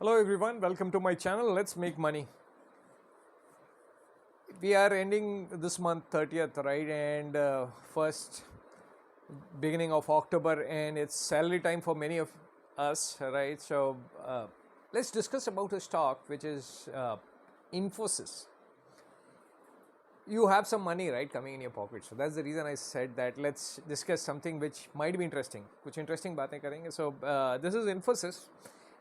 Hello everyone, welcome to my channel. Let's make money. We are ending this month 30th, right? And first beginning of October, and it's salary time for many of us, right? So let's discuss about a stock which is Infosys. You have some money, right, coming in your pocket. So that's the reason I said that let's discuss something which might be interesting. कुछ interesting बातें करेंगे. So this is Infosys,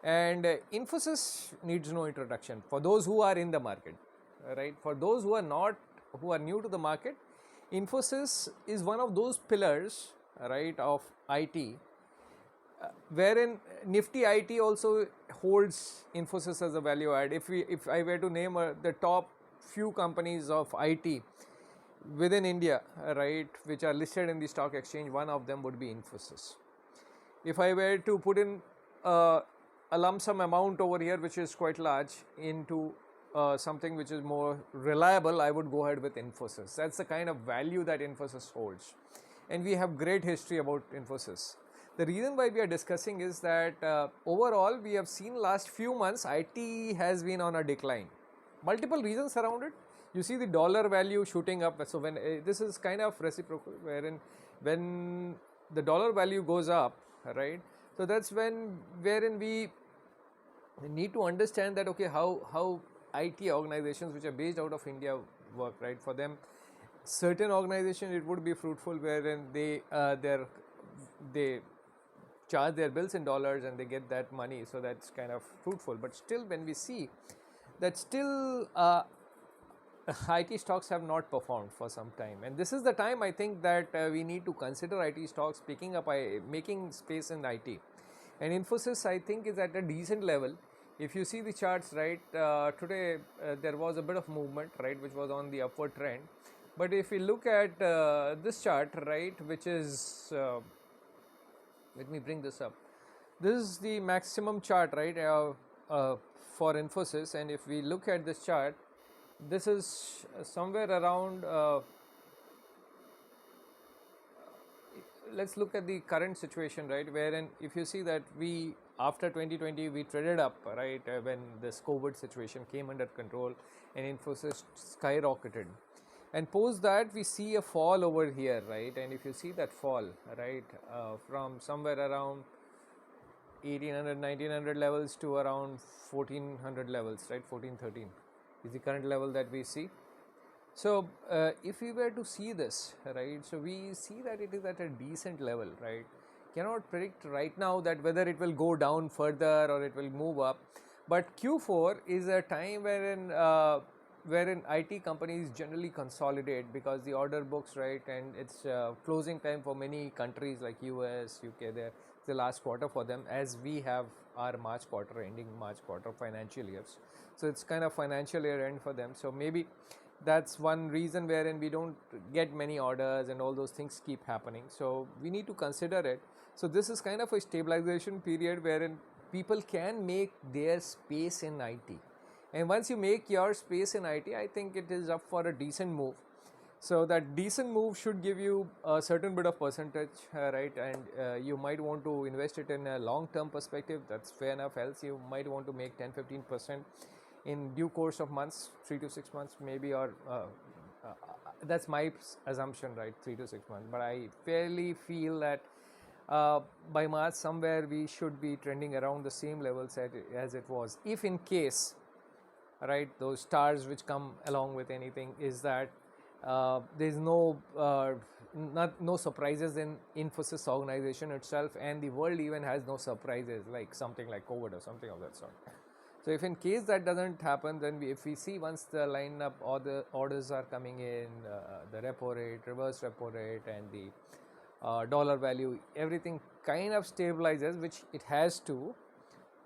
and Infosys needs no introduction for those who are in the market, right? For those who are not, who are new to the market, Infosys is one of those pillars, right, of IT, wherein Nifty IT also holds Infosys as a value add. If I were to name the top few companies of IT within India, right, which are listed in the stock exchange, one of them would be Infosys. If I were to put in a lump sum amount over here, which is quite large, into something which is more reliable, I would go ahead with Infosys. That's the kind of value that Infosys holds, and we have great history about Infosys. The reason why we are discussing is that overall we have seen last few months IT has been on a decline. Multiple reasons around it. You see the dollar value shooting up. So when this is kind of reciprocal, wherein when the dollar value goes up, right? So that's wherein we need to understand that okay, how IT organizations which are based out of India work, right? For them, certain organizations it would be fruitful wherein they charge their bills in dollars and they get that money, so that's kind of fruitful. But still, when we see that still IT stocks have not performed for some time, and this is the time I think that we need to consider IT stocks picking up, making space in IT. And Infosys I think is at a decent level. If you see the charts, right, today there was a bit of movement, right, which was on the upward trend. But if we look at this chart, right, which is let me bring this up. This is the maximum chart, right, for Infosys, and if we look at this chart, this is somewhere around. Let's look at the current situation, right, wherein if you see that we after 2020 we traded up, right, when this COVID situation came under control and Infosys skyrocketed, and post that we see a fall over here, right, and if you see that fall, right, from somewhere around 1800 1900 levels to around 1400 levels, right, 1413 is the current level that we see. So if we were to see this, right, so we see that it is at a decent level, right. Cannot predict right now that whether it will go down further or it will move up, but Q4 is a time wherein IT companies generally consolidate because the order books, right, and it's closing time for many countries like US, UK. There, the last quarter for them, as we have our March quarter, ending March quarter financial years. So it's kind of financial year end for them. So maybe that's one reason wherein we don't get many orders and all those things keep happening. So we need to consider it. So this is kind of a stabilization period wherein people can make their space in IT. And once you make your space in IT, I think it is up for a decent move. So that decent move should give you a certain bit of percentage, right, and you might want to invest it in a long term perspective. That's fair enough. Else you might want to make 10-15% in due course of months, 3 to 6 months maybe, or that's my assumption, right, 3 to 6 months. But I fairly feel that by March somewhere we should be trending around the same levels as it was, if in case, right, those stars which come along with anything is that there is no surprises in Infosys organization itself, and the world even has no surprises like something like COVID or something of that sort. So if in case that doesn't happen, then if we see once the lineup or the orders are coming in, the repo rate, reverse repo rate, and the dollar value, everything kind of stabilizes, which it has to.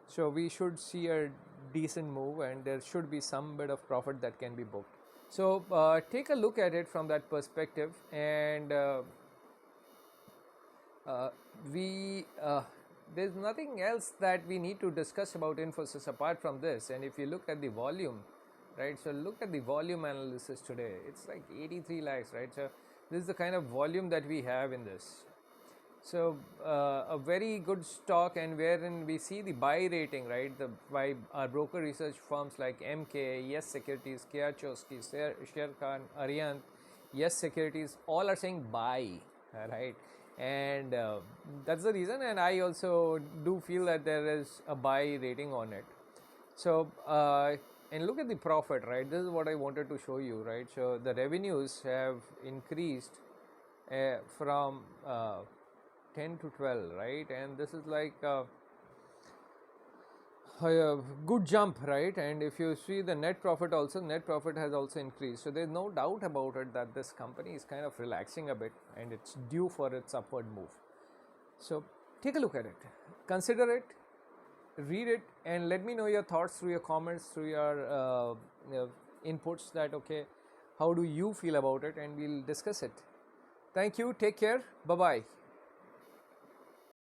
So we should see a decent move, and there should be some bit of profit that can be booked. So take a look at it from that perspective, and we there's nothing else that we need to discuss about Infosys apart from this. And if you look at the volume, right, so look at the volume analysis today, it's like 83 lakhs, right. So this is the kind of volume that we have in this. So a very good stock, and wherein we see the buy rating, right? The by our broker research firms like MK, Yes Securities, Kiachowski, Sharekhan, Ariant, Yes Securities, all are saying buy, right? And that's the reason. And I also do feel that there is a buy rating on it. So and look at the profit, right? This is what I wanted to show you, right? So the revenues have increased from 10 to 12, right? And this is like a good jump, right? And if you see the net profit also, net profit has also increased. So there's no doubt about it that this company is kind of relaxing a bit and it's due for its upward move. So take a look at it, consider it, read it, and let me know your thoughts through your comments, through your inputs, that okay, how do you feel about it, and we'll discuss it. Thank you, take care, bye bye.